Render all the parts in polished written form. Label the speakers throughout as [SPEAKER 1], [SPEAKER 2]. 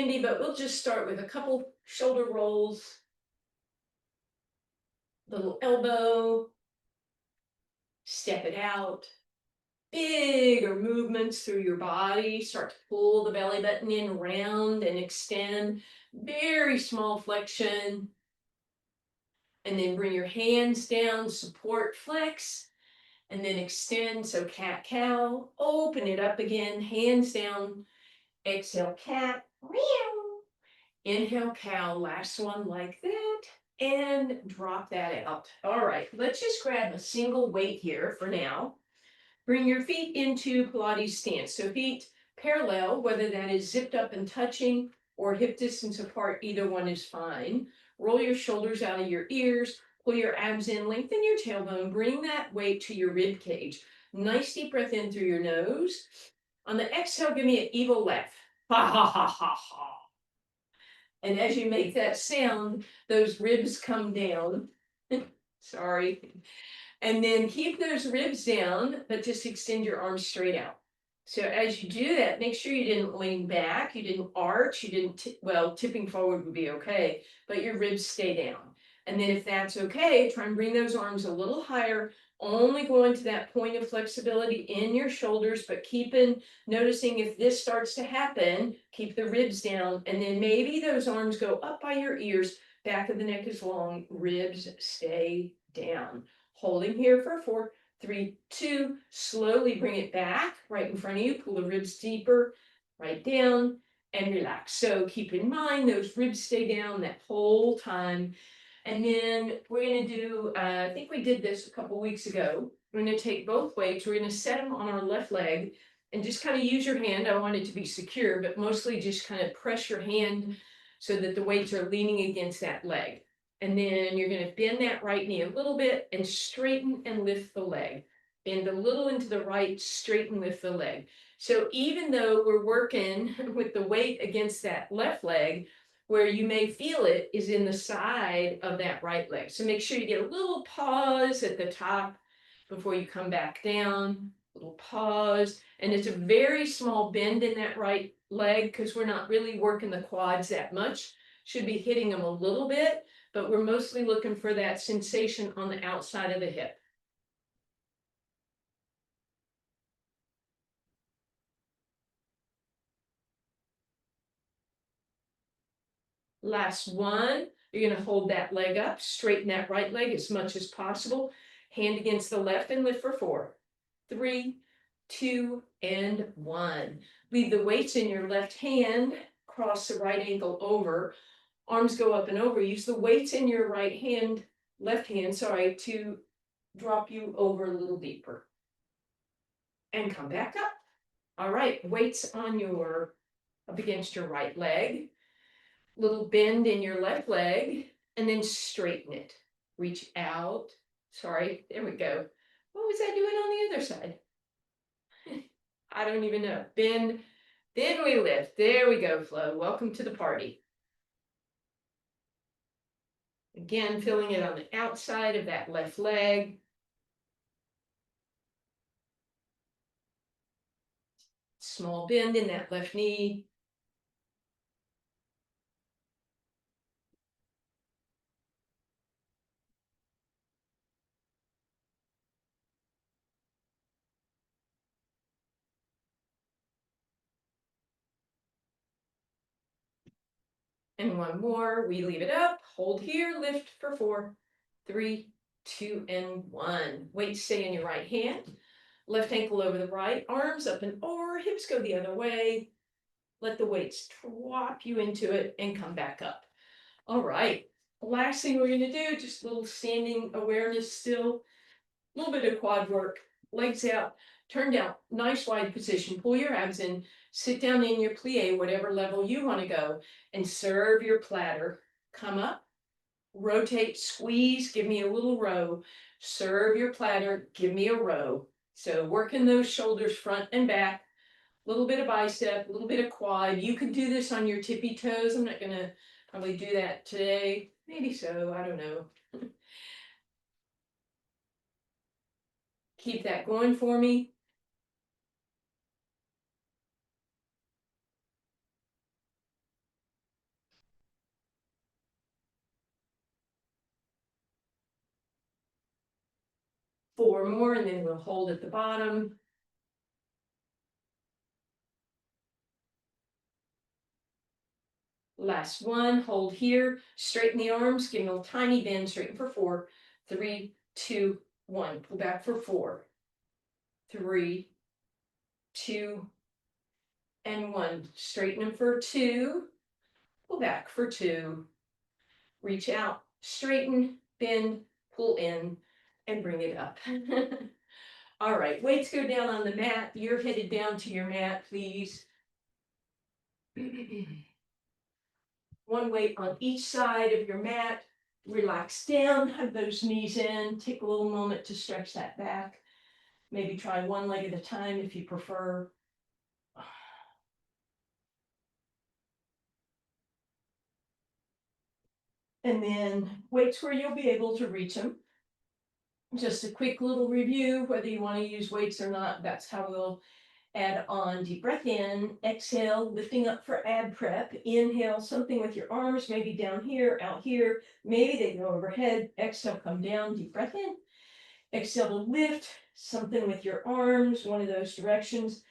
[SPEAKER 1] But we'll just start with a couple shoulder rolls, little elbow, step it out. Bigger movements through your body. Start to pull the belly button in, round and extend. Very small flexion. And then bring your hands down, support, flex, and then extend. So cat, cow, open it up again, hands down, exhale, cat, meow. Inhale, cow, last one like that, and drop that out. All right, let's just grab a single weight here for now. Bring your feet into Pilates stance. So feet parallel, whether that is zipped up and touching or hip distance apart, either one is fine. Roll your shoulders out of your ears, pull your abs in, lengthen your tailbone, bring that weight to your rib cage. Nice deep breath in through your nose. On the exhale, give me an evil laugh. Ha ha ha ha ha. And as you make that sound, those ribs come down. Sorry. And then keep those ribs down, but just extend your arms straight out. So as you do that, make sure you didn't lean back, you didn't arch, you didn't, well, tipping forward would be okay, but your ribs stay down. And then if that's okay, try and bring those arms a little higher, only going to that point of flexibility in your shoulders, but noticing if this starts to happen, keep the ribs down, and then maybe those arms go up by your ears, back of the neck is long, ribs stay down. Holding here for 4, 3, 2, slowly bring it back right in front of you, pull the ribs deeper, right down, and relax. So keep in mind those ribs stay down that whole time. And then we're going to do, I think we did this a couple weeks ago. We're going to take both weights, we're going to set them on our left leg and just kind of use your hand. I want it to be secure, but mostly just kind of press your hand so that the weights are leaning against that leg. And then you're going to bend that right knee a little bit and straighten and lift the leg. Bend a little into the right, straighten, lift the leg. So even though we're working with the weight against that left leg, where you may feel it is in the side of that right leg. So make sure you get a little pause at the top before you come back down, little pause. And it's a very small bend in that right leg because we're not really working the quads that much. Should be hitting them a little bit, but we're mostly looking for that sensation on the outside of the hip. Last one, you're going to hold that leg up, straighten that right leg as much as possible. Hand against the left and lift for 4, 3, 2, and 1. Leave the weights in your left hand, cross the right ankle over, arms go up and over. Use the weights in your left hand, to drop you over a little deeper. And come back up. All right, weights up against your right leg. Little bend in your left leg, and then straighten it. Reach out. Sorry, there we go. What was I doing on the other side? I don't even know. Bend, then we lift. There we go, Flo. Welcome to the party. Again, feeling it on the outside of that left leg. Small bend in that left knee. And one more, we leave it up, hold here, lift for 4, 3, 2, and 1. Weights stay in your right hand. Left ankle over the right, arms up and over, hips go the other way. Let the weights drop you into it and come back up. All right, last thing we're going to do, just a little standing awareness still, a little bit of quad work, legs out, turn down, nice wide position, pull your abs in, sit down in your plie, whatever level you want to go, and serve your platter. Come up, rotate, squeeze, give me a little row, serve your platter, give me a row. So working those shoulders front and back, a little bit of bicep, a little bit of quad. You can do this on your tippy toes. I'm not going to probably do that today. Maybe so, I don't know. Keep that going for me. 4 more, and then we'll hold at the bottom. Last one, hold here, straighten the arms, give them a tiny bend, straighten for 4, 3, 2, 1. Pull back for 4, 3, 2, and 1. Straighten them for 2, pull back for 2. Reach out, straighten, bend, pull in, and bring it up. All right, weights go down on the mat. You're headed down to your mat, please. One weight on each side of your mat. Relax down, hug those knees in. Take a little moment to stretch that back. Maybe try one leg at a time if you prefer. And then weights where you'll be able to reach them. Just a quick little review, whether you want to use weights or not, that's how we'll add on. Deep breath in, exhale, lifting up for ab prep. Inhale, something with your arms, maybe down here, out here. Maybe they go overhead. Exhale, come down, deep breath in. Exhale to lift, something with your arms, one of those directions,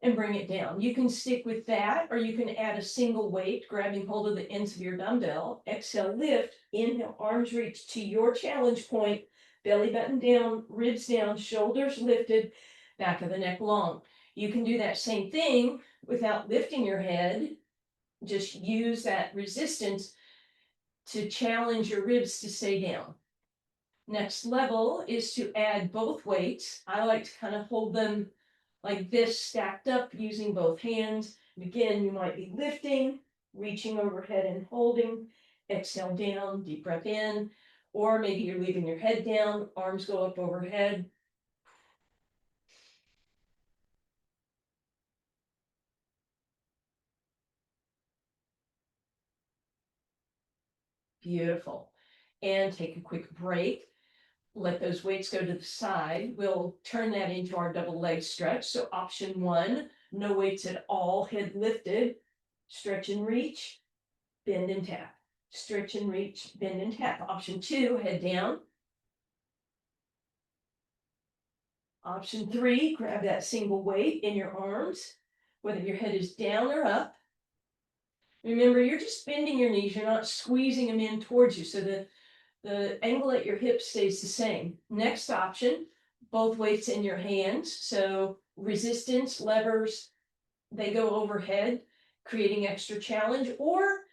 [SPEAKER 1] and bring it down. You can stick with that, or you can add a single weight, grabbing hold of the ends of your dumbbell. Exhale, lift. Inhale, arms reach to your challenge point. Belly button down, ribs down, shoulders lifted, back of the neck long. You can do that same thing without lifting your head. Just use that resistance to challenge your ribs to stay down. Next level is to add both weights. I like to kind of hold them like this, stacked up using both hands. Again, you might be lifting, reaching overhead and holding. Exhale down, deep breath in. Or maybe you're leaving your head down, arms go up overhead. Beautiful. And take a quick break. Let those weights go to the side. We'll turn that into our double leg stretch. So option 1, no weights at all, head lifted. Stretch and reach, bend and tap. Stretch and reach, bend and tap. Option 2, head down. Option 3, grab that single weight in your arms, whether your head is down or up. Remember, you're just bending your knees, you're not squeezing them in towards you, so the angle at your hips stays the same. Next option, both weights in your hands, so resistance, levers, they go overhead, creating extra challenge, or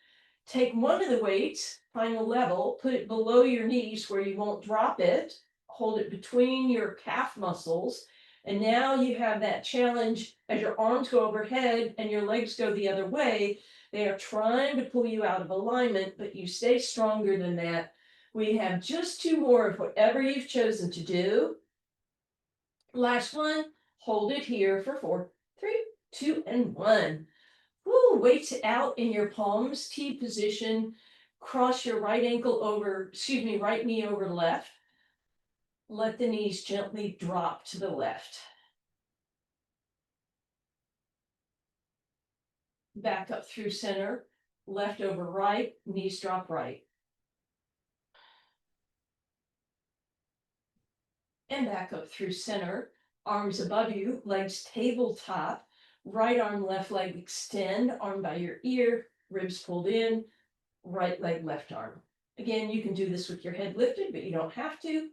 [SPEAKER 1] take one of the weights, find a level, put it below your knees where you won't drop it, hold it between your calf muscles, and now you have that challenge as your arms go overhead and your legs go the other way. They are trying to pull you out of alignment, but you stay stronger than that. We have just 2 more of whatever you've chosen to do. Last one, hold it here for 4, 3, 2, and 1. Woo, weights out in your palms, T position. Cross your right ankle over, right knee over left. Let the knees gently drop to the left. Back up through center, left over right, knees drop right. And back up through center, arms above you, legs tabletop, right arm, left leg extend, arm by your ear, ribs pulled in, right leg, left arm. Again, you can do this with your head lifted, but you don't have to.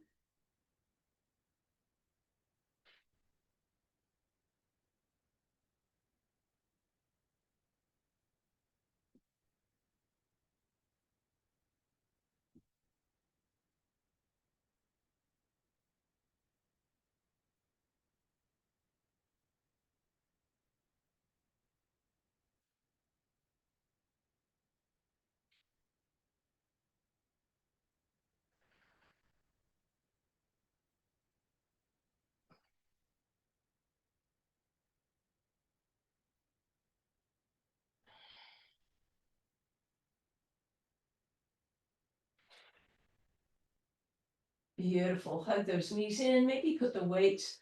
[SPEAKER 1] Beautiful. Hug those knees in. Maybe put the weights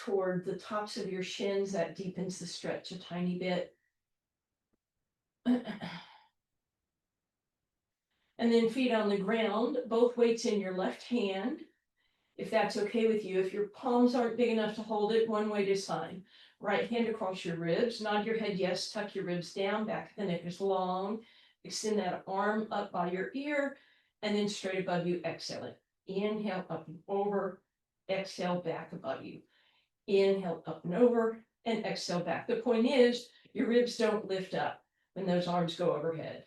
[SPEAKER 1] toward the tops of your shins. That deepens the stretch a tiny bit. And then feet on the ground, both weights in your left hand. if that's okay with you. If your palms aren't big enough to hold it, one way is fine. Right hand across your ribs, nod your head yes, tuck your ribs down, back of the neck is long. Extend that arm up by your ear, and then straight above you, exhale it. Inhale, up and over, exhale, back above you. Inhale, up and over, and exhale back. The point is, your ribs don't lift up when those arms go overhead.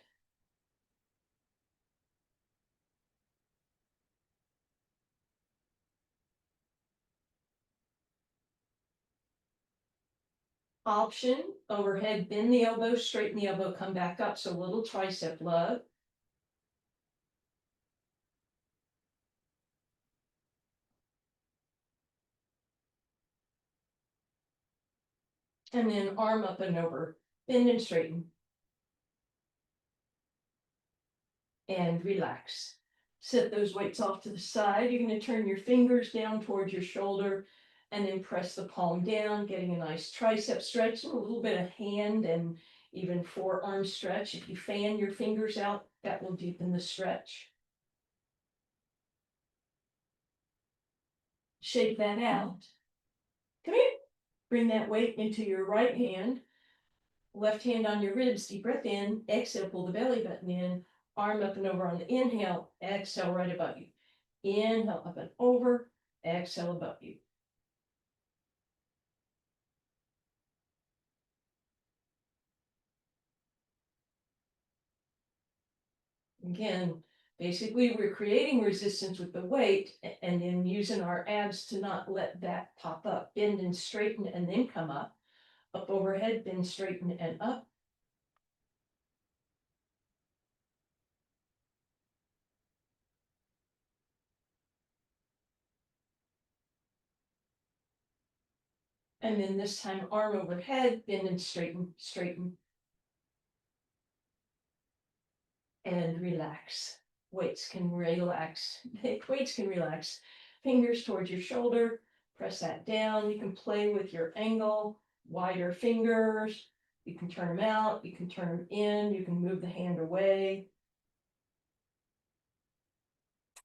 [SPEAKER 1] Option, overhead, bend the elbow, straighten the elbow, come back up, so a little tricep love. And then arm up and over, bend and straighten. And relax. Set those weights off to the side. You're going to turn your fingers down towards your shoulder and then press the palm down, getting a nice tricep stretch, and a little bit of hand and even forearm stretch. If you fan your fingers out, that will deepen the stretch. Shake that out. Come here. Bring that weight into your right hand. Left hand on your ribs, deep breath in, exhale, pull the belly button in, arm up and over on the inhale, exhale right above you. Inhale, up and over, exhale above you. Again, basically we're creating resistance with the weight and then using our abs to not let that pop up. Bend and straighten and then come up. Up overhead, bend, straighten and up. And then this time arm overhead, bend and straighten, straighten. And relax. Weights can relax. Weights can relax. Fingers towards your shoulder. Press that down. You can play with your angle. Wider fingers. You can turn them out. You can turn them in. You can move the hand away.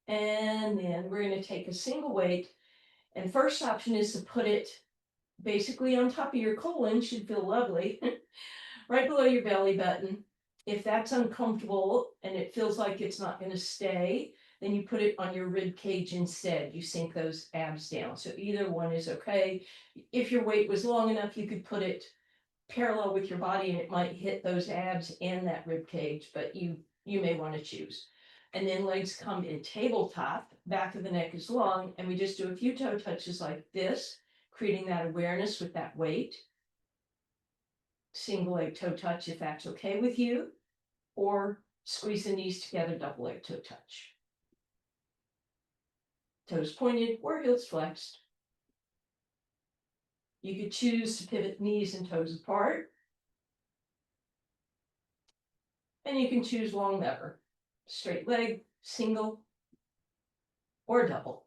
[SPEAKER 1] And then we're going to take a single weight. And first option is to put it basically on top of your colon. Should feel lovely. Right below your belly button. If that's uncomfortable and it feels like it's not going to stay, then you put it on your rib cage instead. You sink those abs down. So either one is okay. If your weight was long enough, you could put it parallel with your body and it might hit those abs and that rib cage, but you may want to choose. And then legs come in tabletop, back of the neck is long, and we just do a few toe touches like this, creating that awareness with that weight. Single leg toe touch if that's okay with you, or squeeze the knees together, double leg toe touch. Toes pointed or heels flexed. You could choose to pivot knees and toes apart. And you can choose long lever, straight leg, single, or double.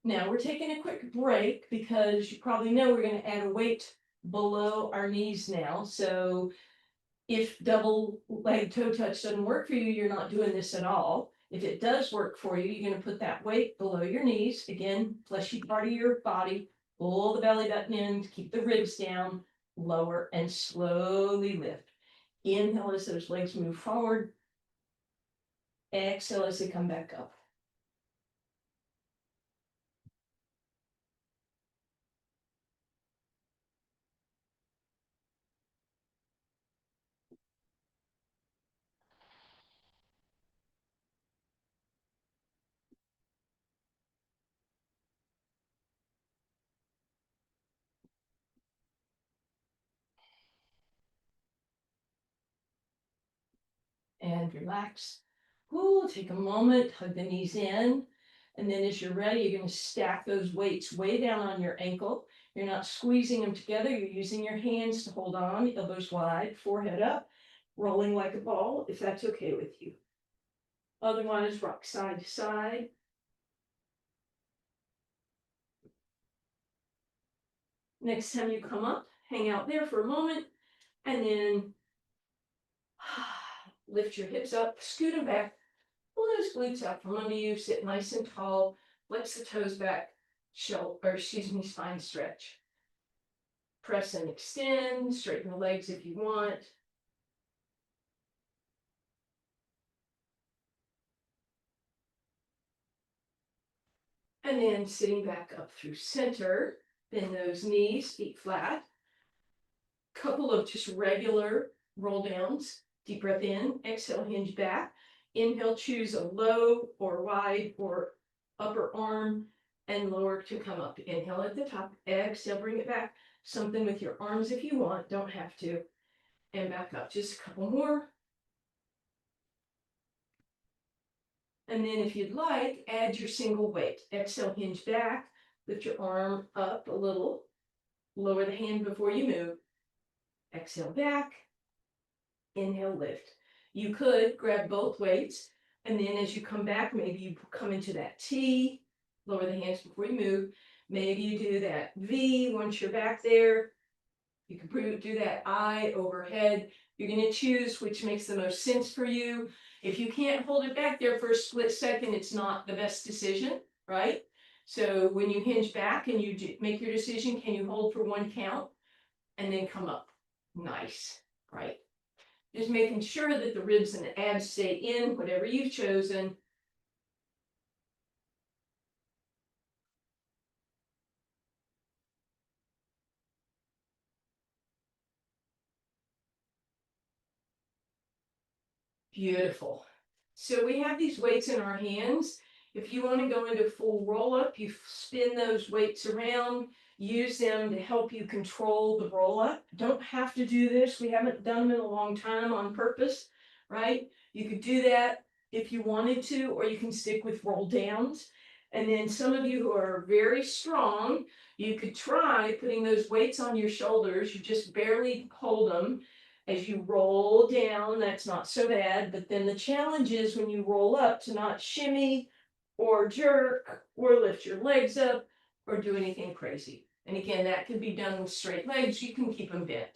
[SPEAKER 1] Now we're taking a quick break because you probably know we're going to add a weight below our knees now. So if double leg toe touch doesn't work for you, you're not doing this at all. If it does work for you, you're going to put that weight below your knees. Again, fleshy part of your body. Pull the belly button in to keep the ribs down. Lower and slowly lift. Inhale as those legs move forward. Exhale as they come back up. And relax. Ooh, take a moment, hug the knees in. And then as you're ready, you're going to stack those weights way down on your ankle. You're not squeezing them together. You're using your hands to hold on, elbows wide, forehead up, rolling like a ball, if that's okay with you. Otherwise, rock side to side. Next time you come up, hang out there for a moment, and then Lift your hips up, scoot them back, pull those glutes out from under you, sit nice and tall, flex the toes back, spine stretch. Press and extend, straighten the legs if you want. And then sitting back up through center, bend those knees, feet flat. Couple of just regular roll downs. Deep breath in, exhale, hinge back. Inhale, choose a low or wide or upper arm and lower to come up. Inhale at the top, exhale, bring it back. Something with your arms if you want, don't have to. And back up, just a couple more. And then if you'd like, add your single weight. Exhale, hinge back, lift your arm up a little, lower the hand before you move. Exhale back, inhale, lift. You could grab both weights, and then as you come back, maybe you come into that T, lower the hands before you move. Maybe you do that V once you're back there. You can do that I overhead. You're going to choose which makes the most sense for you. If you can't hold it back there for a split second, it's not the best decision, right? So when you hinge back and you make your decision, can you hold for one count and then come up? Nice, right? Just making sure that the ribs and the abs stay in, whatever you've chosen. Beautiful. So we have these weights in our hands. If you want to go into full roll up, you spin those weights around, use them to help you control the roll up. Don't have to do this. We haven't done them in a long time on purpose, right? You could do that if you wanted to, or you can stick with roll downs. And then some of you who are very strong, you could try putting those weights on your shoulders. You just barely hold them. As you roll down, that's not so bad, but then the challenge is when you roll up to not shimmy or jerk or lift your legs up or do anything crazy. And again, that can be done with straight legs. You can keep them bent.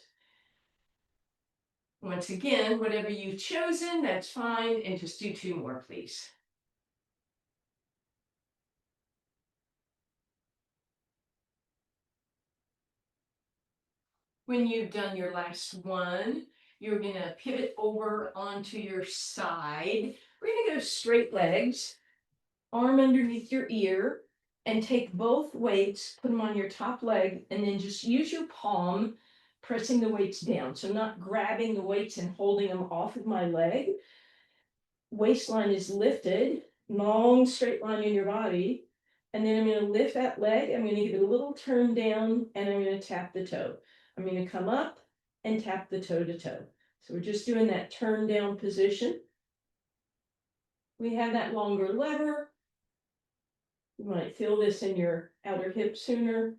[SPEAKER 1] Once again, whatever you've chosen, that's fine. And just do 2 more, please. When you've done your last one, you're going to pivot over onto your side. We're going to go straight legs, arm underneath your ear, and take both weights, put them on your top leg, and then just use your palm pressing the weights down. So not grabbing the weights and holding them off of my leg. Waistline is lifted, long straight line in your body. And then I'm going to lift that leg. I'm going to give it a little turn down, and I'm going to tap the toe. I'm going to come up and tap the toe to toe. So we're just doing that turn down position. We have that longer lever. You might feel this in your outer hip sooner.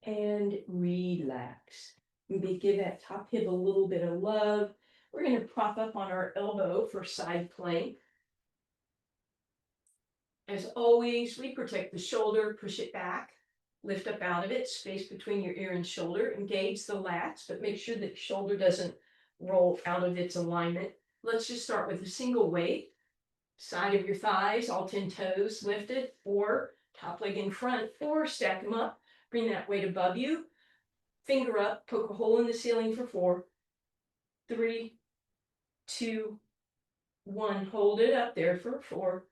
[SPEAKER 1] And relax. Maybe give that top hip a little bit of love. We're going to prop up on our elbow for side plank. As always, we protect the shoulder, push it back, lift up out of it, space between your ear and shoulder, engage the lats, but make sure that shoulder doesn't roll out of its alignment. Let's just start with a single weight. Side of your thighs, all 10 toes lifted, or top leg in front, or stack them up. Bring that weight above you. Finger up, poke a hole in the ceiling for 4, 3, 2, 1. Hold it up there for 4,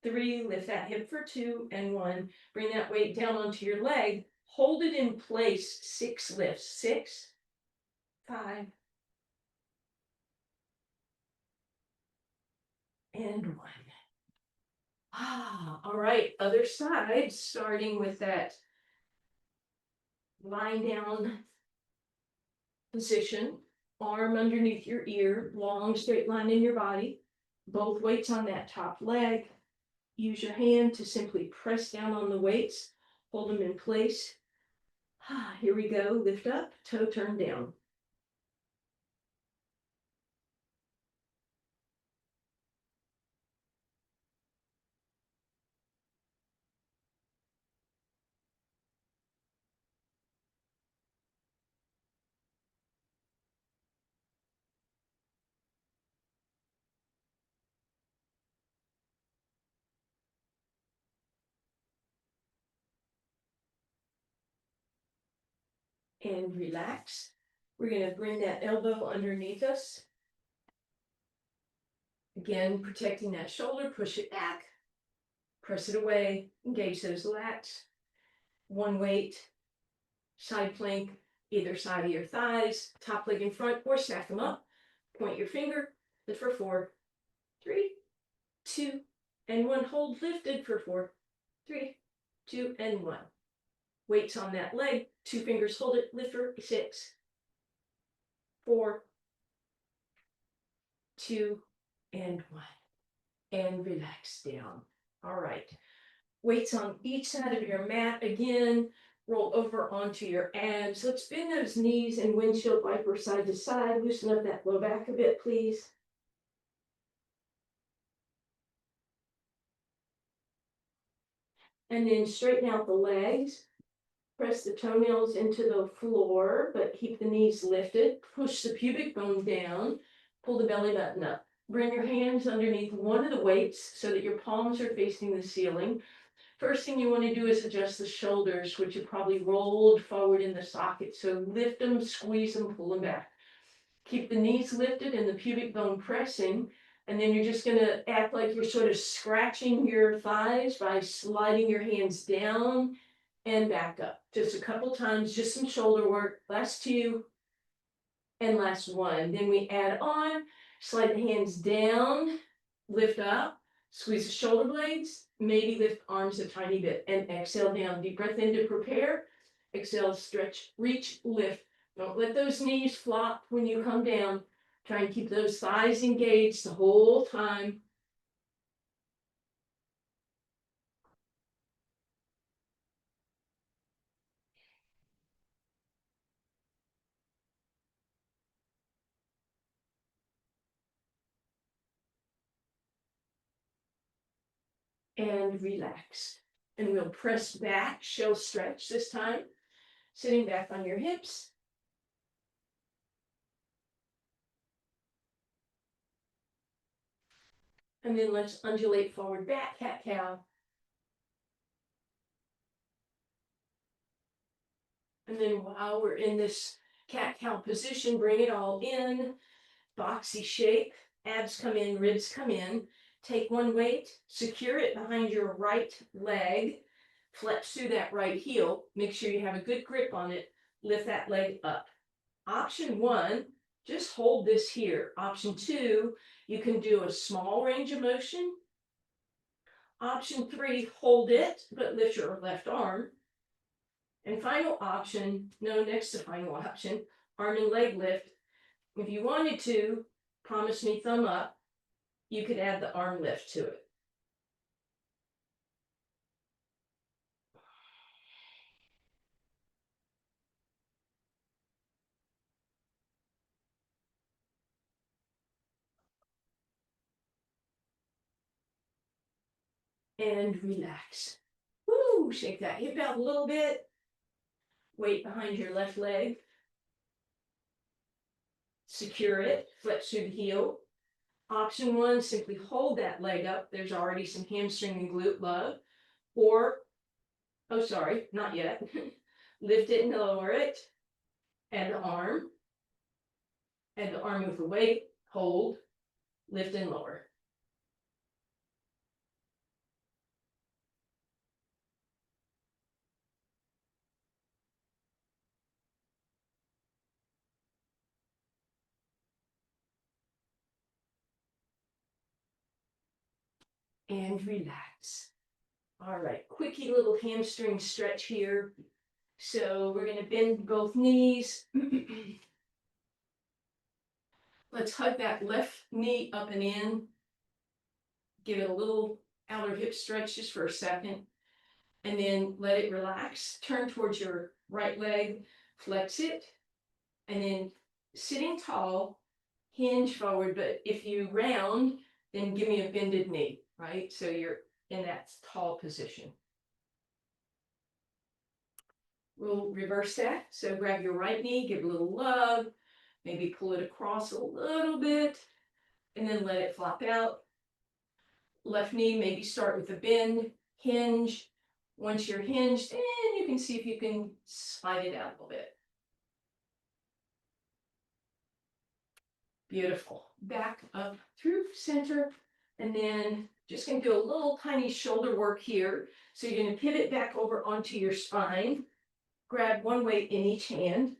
[SPEAKER 1] 3, lift that hip for 2, and 1. Bring that weight down onto your leg. Hold it in place, 6 lifts. 6, 5, and 1. All right, other side, starting with that lying down position. Arm underneath your ear, long straight line in your body. Both weights on that top leg. Use your hand to simply press down on the weights, hold them in place. Here we go, lift up, toe turn down. And relax. We're going to bring that elbow underneath us. Again, protecting that shoulder, push it back, press it away, engage those lats. One weight, side plank, either side of your thighs, top leg in front, or stack them up. Point your finger, lift for 4, 3, 2, and 1. Hold lifted for 4, 3, 2, and 1. Weights on that leg, 2 fingers hold it, lift for 6, 4, 2, and 1. And relax down. All right. Weights on each side of your mat. Again, roll over onto your abs. Let's bend those knees and windshield wiper side to side. Loosen up that low back a bit, please. And then straighten out the legs. Press the toenails into the floor, but keep the knees lifted. Push the pubic bone down. Pull the belly button up. Bring your hands underneath one of the weights so that your palms are facing the ceiling. First thing you want to do is adjust the shoulders, which you probably rolled forward in the socket. So lift them, squeeze them, pull them back. Keep the knees lifted and the pubic bone pressing. And then you're just going to act like you're sort of scratching your thighs by sliding your hands down and back up. Just a couple times, just some shoulder work. Last 2 and last 1. Then we add on, slide the hands down, lift up, squeeze the shoulder blades, maybe lift arms a tiny bit, and exhale down. Deep breath in to prepare. Exhale, stretch, reach, lift. Don't let those knees flop when you come down. Try and keep those thighs engaged the whole time. And relax. And we'll press back, show stretch this time. Sitting back on your hips. And then let's undulate forward back, cat-cow. And then while we're in this cat-cow position, bring it all in. Boxy shape. Abs come in, ribs come in. Take one weight, secure it behind your right leg. Flex through that right heel. Make sure you have a good grip on it. Lift that leg up. Option 1, just hold this here. Option 2, you can do a small range of motion. Option 3, hold it, but lift your left arm. And final option, no, next to final option, arm and leg lift. If you wanted to, promise me thumb up, you could add the arm lift to it. And relax. Woo, shake that hip out a little bit. Weight behind your left leg. Secure it, flex through the heel. Option 1, simply hold that leg up. There's already some hamstring and glute love. Or, oh, sorry, not yet. Lift it and lower it. Add the arm. Add the arm with the weight. Hold. Lift and lower. And relax. All right, quickie little hamstring stretch here. So we're going to bend both knees. Let's hug that left knee up and in. Give it a little outer hip stretch just for a second, and then let it relax. Turn towards your right leg, flex it, and then sitting tall, hinge forward. But if you round, then give me a bended knee, right? So you're in that tall position. We'll reverse that. So grab your right knee, give a little love, maybe pull it across a little bit, and then let it flop out. Left knee, maybe start with a bend, hinge. Once you're hinged, and you can see if you can slide it out a little bit. Beautiful. Back up through center, and then just going to do a little tiny shoulder work here. So you're going to pivot back over onto your spine, grab one weight in each hand,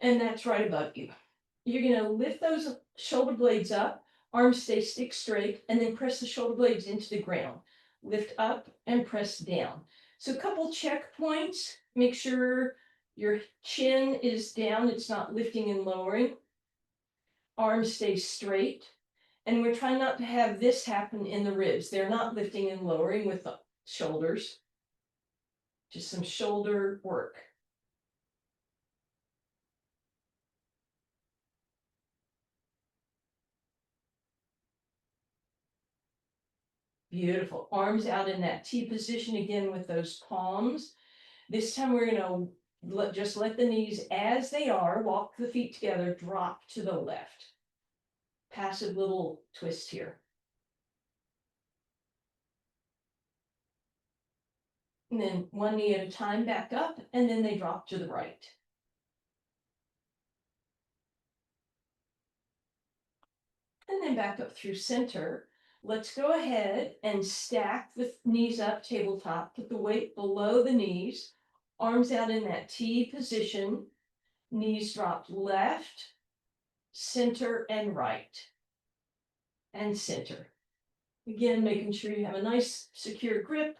[SPEAKER 1] and that's right above you. You're going to lift those shoulder blades up, arms stay stick straight, and then press the shoulder blades into the ground. Lift up and press down. So a couple checkpoints. Make sure your chin is down, it's not lifting and lowering. Arms stay straight. And we're trying not to have this happen in the ribs. They're not lifting and lowering with the shoulders. Just some shoulder work. Beautiful. Arms out in that T position again with those palms. This time we're going to just let the knees as they are, walk the feet together, drop to the left. Passive little twist here. And then one knee at a time back up, and then they drop to the right. And then back up through center. Let's go ahead and stack the knees up tabletop, put the weight below the knees, arms out in that T position, knees dropped left, center, and right, and center. Again, making sure you have a nice secure grip.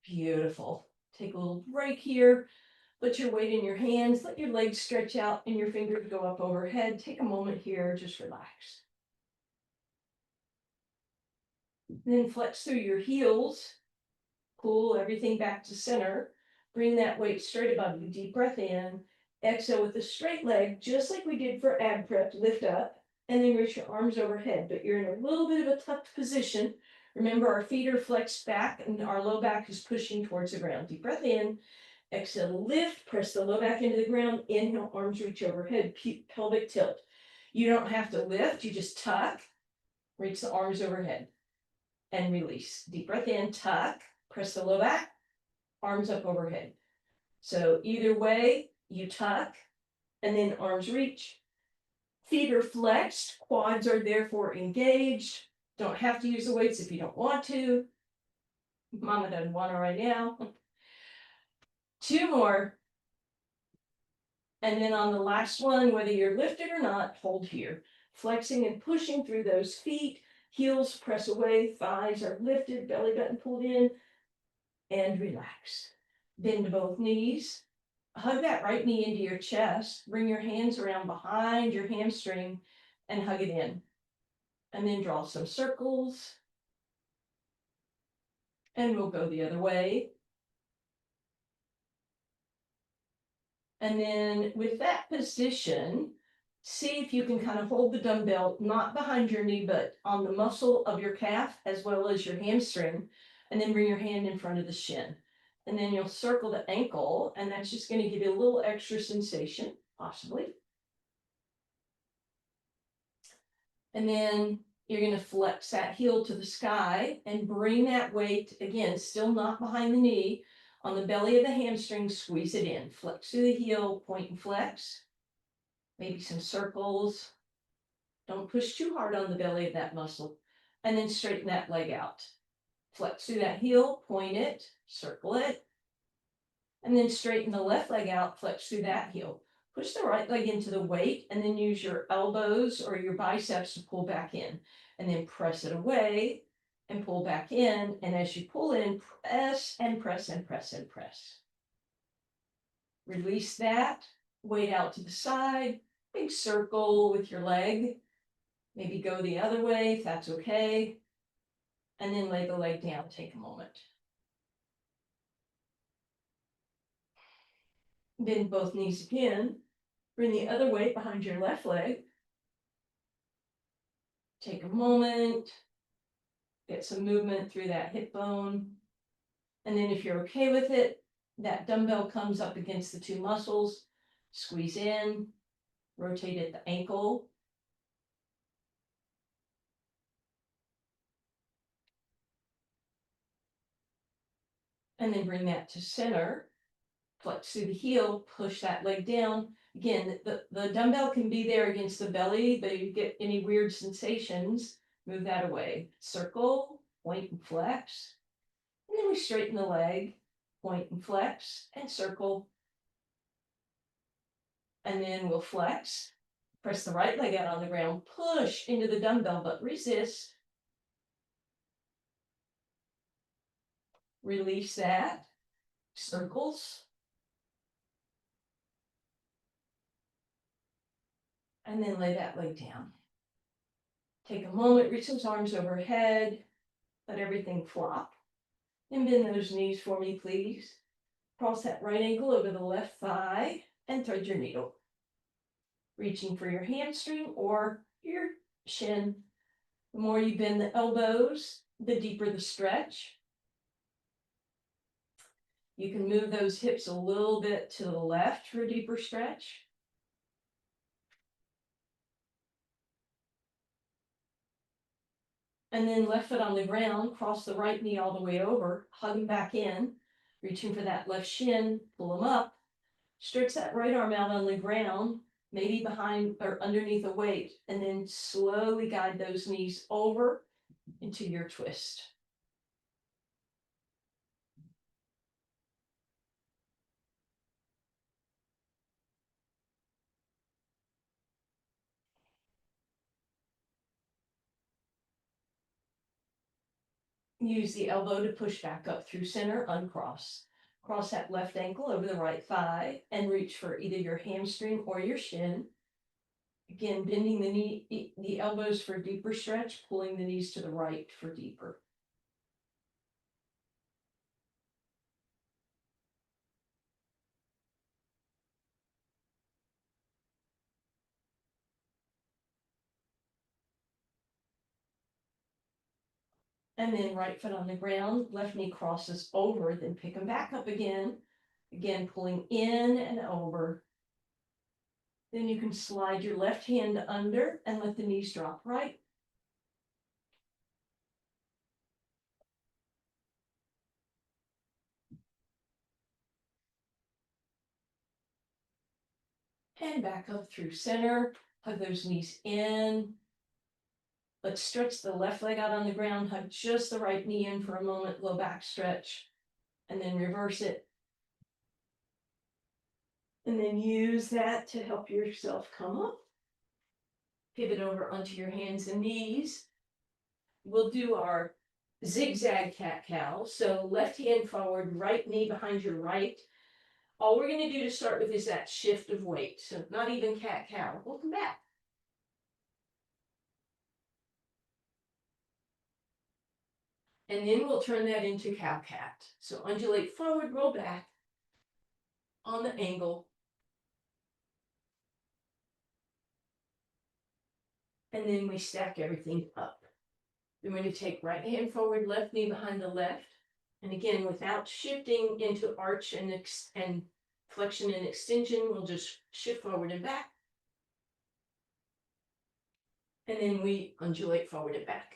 [SPEAKER 1] Beautiful. Take a little break here. Put your weight in your hands. Let your legs stretch out and your fingers go up overhead. Take a moment here. Just relax. Then flex through your heels. Pull everything back to center. Bring that weight straight above you. Deep breath in. Exhale with a straight leg, just like we did for ab prep. Lift up and then reach your arms overhead. But you're in a little bit of a tucked position. Remember, our feet are flexed back and our low back is pushing towards the ground. Deep breath in. Exhale, lift, press the low back into the ground. Inhale, arms reach overhead, pelvic tilt. You don't have to lift, you just tuck, reach the arms overhead, and release. Deep breath in, tuck, press the low back, arms up overhead. So either way, you tuck, and then arms reach. Feet are flexed, quads are therefore engaged. Don't have to use the weights if you don't want to. Mama doesn't want to right now. 2 more. And then on the last one, whether you're lifted or not, hold here. Flexing and pushing through those feet. Heels press away, thighs are lifted, belly button pulled in, and relax. Bend both knees. Hug that right knee into your chest. Bring your hands around behind your hamstring and hug it in. And then draw some circles. And we'll go the other way. And then with that position, see if you can kind of hold the dumbbell, not behind your knee, but on the muscle of your calf, as well as your hamstring. And then bring your hand in front of the shin. And then you'll circle the ankle, and that's just going to give you a little extra sensation, possibly. And then you're going to flex that heel to the sky and bring that weight, again, still not behind the knee, on the belly of the hamstring, squeeze it in. Flex through the heel, point and flex. Maybe some circles. Don't push too hard on the belly of that muscle. And then straighten that leg out. Flex through that heel, point it, circle it. And then straighten the left leg out, flex through that heel. Push the right leg into the weight and then use your elbows or your biceps to pull back in. And then press it away and pull back in. And as you pull in, press and press and press and press. Release that, weight out to the side, big circle with your leg. Maybe go the other way if that's okay. And then lay the leg down, take a moment. Bend both knees again. Bring the other weight behind your left leg. Take a moment. Get some movement through that hip bone. And then if you're okay with it, that dumbbell comes up against the two muscles. Squeeze in. Rotate at the ankle. And then bring that to center. Flex through the heel, push that leg down. Again, the dumbbell can be there against the belly, but if you get any weird sensations, move that away. Circle, point and flex. And then we straighten the leg, point and flex, and circle. And then we'll flex. Press the right leg out on the ground, push into the dumbbell, but resist. Release that. Circles. And then lay that leg down. Take a moment, reach those arms overhead, let everything flop. And bend those knees for me, please. Cross that right ankle over the left thigh and thread your needle. Reaching for your hamstring or your shin. The more you bend the elbows, the deeper the stretch. You can move those hips a little bit to the left for a deeper stretch. And then left foot on the ground, cross the right knee all the way over, hug them back in, reaching for that left shin, pull them up, stretch that right arm out on the ground, maybe behind or underneath a weight, and then slowly guide those knees over into your twist. Use the elbow to push back up through center, uncross. Cross that left ankle over the right thigh and reach for either your hamstring or your shin. Again, bending the elbows for deeper stretch, pulling the knees to the right for deeper. And then right foot on the ground, left knee crosses over, then pick them back up again. Again, pulling in and over. Then you can slide your left hand under and let the knees drop right. And back up through center. Hug those knees in. Let's stretch the left leg out on the ground. Hug just the right knee in for a moment. Low back stretch. And then reverse it. And then use that to help yourself come up. Pivot over onto your hands and knees. We'll do our zigzag cat-cow. So left hand forward, right knee behind your right. All we're going to do to start with is that shift of weight. So not even cat-cow. We'll come back. And then we'll turn that into cow-cat. So undulate forward, roll back on the angle. And then we stack everything up. Then we're going to take right hand forward, left knee behind the left. And again, without shifting into arch and flexion and extension, we'll just shift forward and back. And then we undulate forward and back.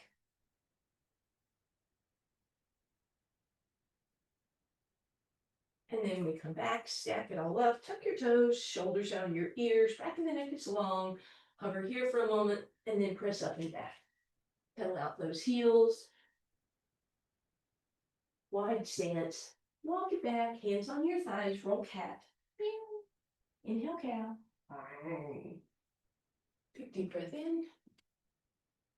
[SPEAKER 1] And then we come back, stack it all up, tuck your toes, shoulders out of your ears, back of the neck is long, hover here for a moment, and then press up and back. Pedal out those heels. Wide stance. Walk it back, hands on your thighs, roll cat. Inhale cow. Big deep breath in.